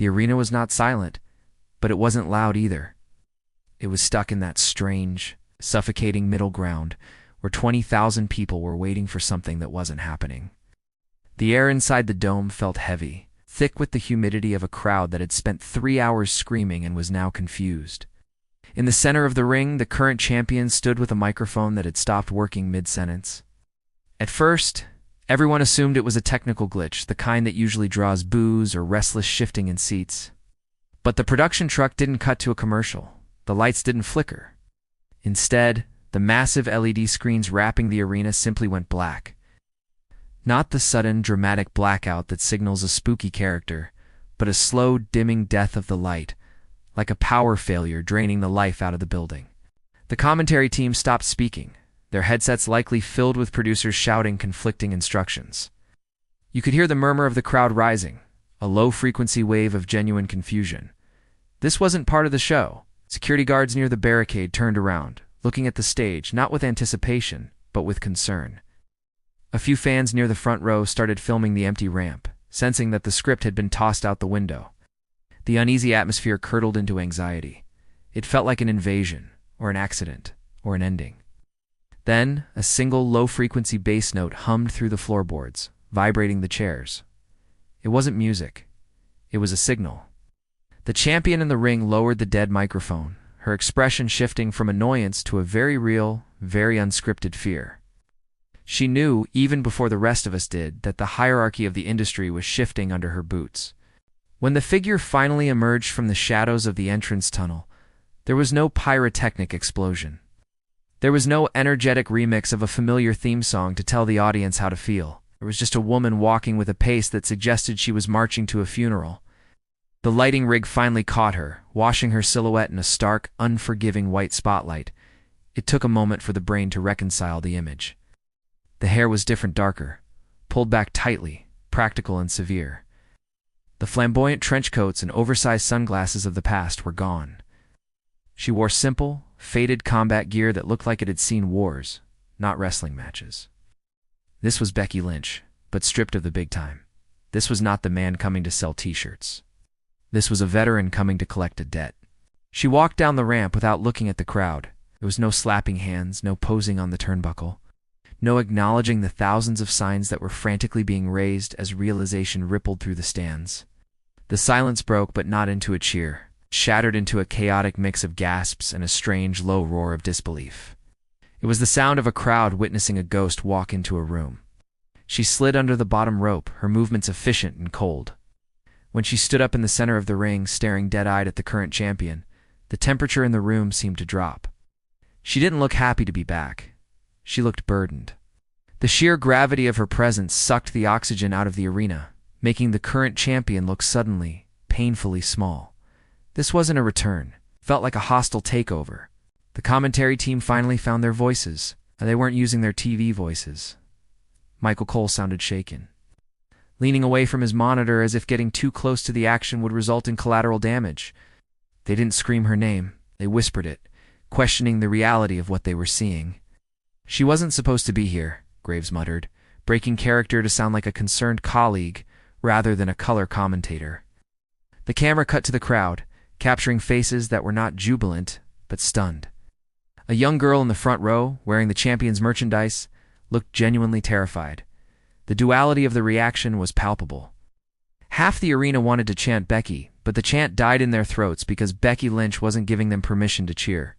The arena was not silent, but it wasn't loud either. It was stuck in that strange, suffocating middle ground where 20,000 people were waiting for something that wasn't happening. The air inside the dome felt heavy, thick with the humidity of a crowd that had spent 3 hours screaming and was now confused. In the center of the ring, the current champion stood with a microphone that had stopped working mid-sentence. At first, everyone assumed it was a technical glitch, the kind that usually draws boos or restless shifting in seats. But the production truck didn't cut to a commercial. The lights didn't flicker. Instead, the massive LED screens wrapping the arena simply went black. Not the sudden, dramatic blackout that signals a spooky character, but a slow, dimming death of the light, like a power failure draining the life out of the building. The commentary team stopped speaking, their headsets likely filled with producers shouting conflicting instructions. You could hear the murmur of the crowd rising, a low-frequency wave of genuine confusion. This wasn't part of the show. Security guards near the barricade turned around, looking at the stage not with anticipation, but with concern. A few fans near the front row started filming the empty ramp, sensing that the script had been tossed out the window. The uneasy atmosphere curdled into anxiety. It felt like an invasion, or an accident, or an ending. Then, a single low-frequency bass note hummed through the floorboards, vibrating the chairs. It wasn't music. It was a signal. The champion in the ring lowered the dead microphone, her expression shifting from annoyance to a very real, very unscripted fear. She knew, even before the rest of us did, that the hierarchy of the industry was shifting under her boots. When the figure finally emerged from the shadows of the entrance tunnel, there was no pyrotechnic explosion. There was no energetic remix of a familiar theme song to tell the audience how to feel. There was just a woman walking with a pace that suggested she was marching to a funeral. The lighting rig finally caught her, washing her silhouette in a stark, unforgiving white spotlight. It took a moment for the brain to reconcile the image. The hair was different, darker, pulled back tightly, practical and severe. The flamboyant trench coats and oversized sunglasses of the past were gone. She wore simple, faded combat gear that looked like it had seen wars, not wrestling matches. This was Becky Lynch, but stripped of the big time. This was not the man coming to sell t-shirts. This was a veteran coming to collect a debt. She walked down the ramp without looking at the crowd. There was no slapping hands, no posing on the turnbuckle, no acknowledging the thousands of signs that were frantically being raised as realization rippled through the stands. The silence broke, but not into a cheer, shattered into a chaotic mix of gasps and a strange, low roar of disbelief. It was the sound of a crowd witnessing a ghost walk into a room. She slid under the bottom rope, her movements efficient and cold. When she stood up in the center of the ring, staring dead-eyed at the current champion, the temperature in the room seemed to drop. She didn't look happy to be back. She looked burdened. The sheer gravity of her presence sucked the oxygen out of the arena, making the current champion look suddenly, painfully small. This wasn't a return. It felt like a hostile takeover. The commentary team finally found their voices, and they weren't using their TV voices. Michael Cole sounded shaken, leaning away from his monitor as if getting too close to the action would result in collateral damage. They didn't scream her name, they whispered it, questioning the reality of what they were seeing. "She wasn't supposed to be here," Graves muttered, breaking character to sound like a concerned colleague rather than a color commentator. The camera cut to the crowd, capturing faces that were not jubilant, but stunned. A young girl in the front row, wearing the champion's merchandise, looked genuinely terrified. The duality of the reaction was palpable. Half the arena wanted to chant Becky, but the chant died in their throats because Becky Lynch wasn't giving them permission to cheer.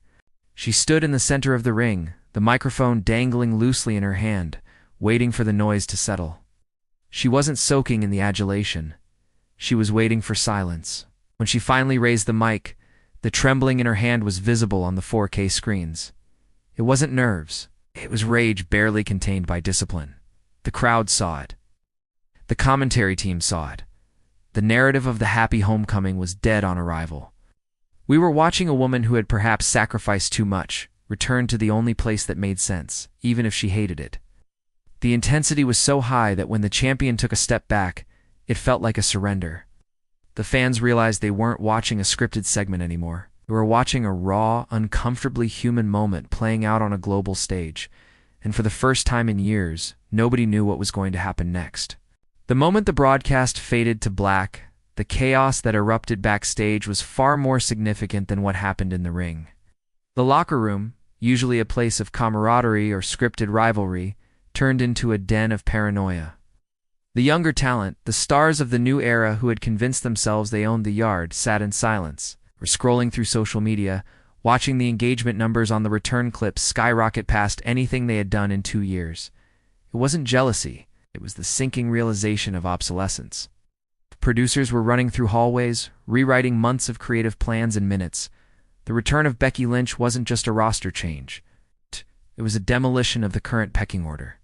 She stood in the center of the ring, the microphone dangling loosely in her hand, waiting for the noise to settle. She wasn't soaking in the adulation. She was waiting for silence. When she finally raised the mic, the trembling in her hand was visible on the 4K screens. It wasn't nerves. It was rage barely contained by discipline. The crowd saw it. The commentary team saw it. The narrative of the happy homecoming was dead on arrival. We were watching a woman who had perhaps sacrificed too much, return to the only place that made sense, even if she hated it. The intensity was so high that when the champion took a step back, it felt like a surrender. The fans realized they weren't watching a scripted segment anymore. They were watching a raw, uncomfortably human moment playing out on a global stage, and for the first time in years, nobody knew what was going to happen next. The moment the broadcast faded to black, the The chaos that erupted backstage was far more significant than what happened in the ring. The locker room, usually a place of camaraderie or scripted rivalry, turned into a den of paranoia. The younger talent, the stars of the new era who had convinced themselves they owned the yard, sat in silence, or scrolling through social media, watching the engagement numbers on the return clips skyrocket past anything they had done in 2 years. It wasn't jealousy, it was the sinking realization of obsolescence. Producers were running through hallways, rewriting months of creative plans in minutes. The return of Becky Lynch wasn't just a roster change. It was a demolition of the current pecking order.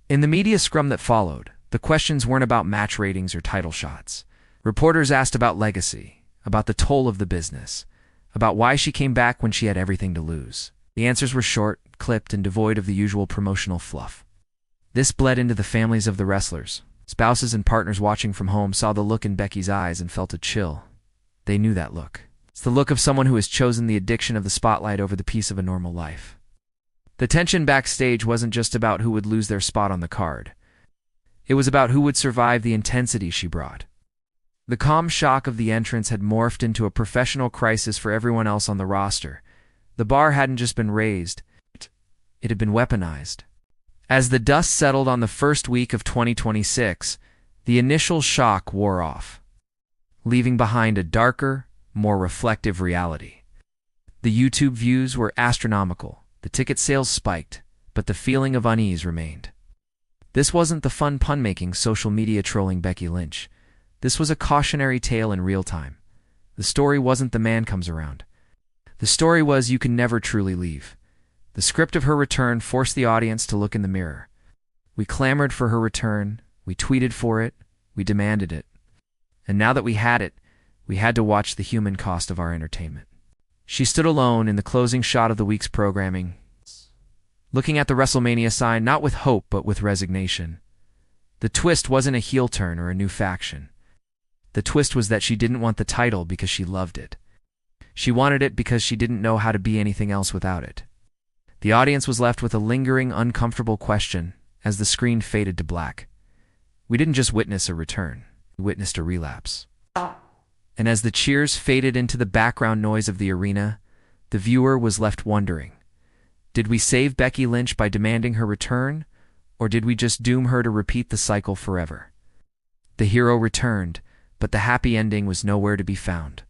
In the media scrum that followed, the questions weren't about match ratings or title shots. Reporters asked about legacy, about the toll of the business, about why she came back when she had everything to lose. The answers were short, clipped, and devoid of the usual promotional fluff. This bled into the families of the wrestlers. Spouses and partners watching from home saw the look in Becky's eyes and felt a chill. They knew that look. It's the look of someone who has chosen the addiction of the spotlight over the peace of a normal life. The tension backstage wasn't just about who would lose their spot on the card. It was about who would survive the intensity she brought. The calm shock of the entrance had morphed into a professional crisis for everyone else on the roster. The bar hadn't just been raised, it had been weaponized. As the dust settled on the first week of 2026, the initial shock wore off, leaving behind a darker, more reflective reality. The YouTube views were astronomical, the ticket sales spiked, but the feeling of unease remained. This wasn't the fun pun-making social media trolling Becky Lynch. This was a cautionary tale in real time. The story wasn't the man comes around. The story was you can never truly leave. The script of her return forced the audience to look in the mirror. We clamored for her return, we tweeted for it, we demanded it. And now that we had it, we had to watch the human cost of our entertainment. She stood alone in the closing shot of the week's programming, looking at the WrestleMania sign not with hope but with resignation. The twist wasn't a heel turn or a new faction. The twist was that she didn't want the title because she loved it. She wanted it because she didn't know how to be anything else without it. The audience was left with a lingering, uncomfortable question as the screen faded to black. We didn't just witness a return, we witnessed a relapse. And as the cheers faded into the background noise of the arena, the viewer was left wondering, did we save Becky Lynch by demanding her return, or did we just doom her to repeat the cycle forever? The hero returned, but the happy ending was nowhere to be found.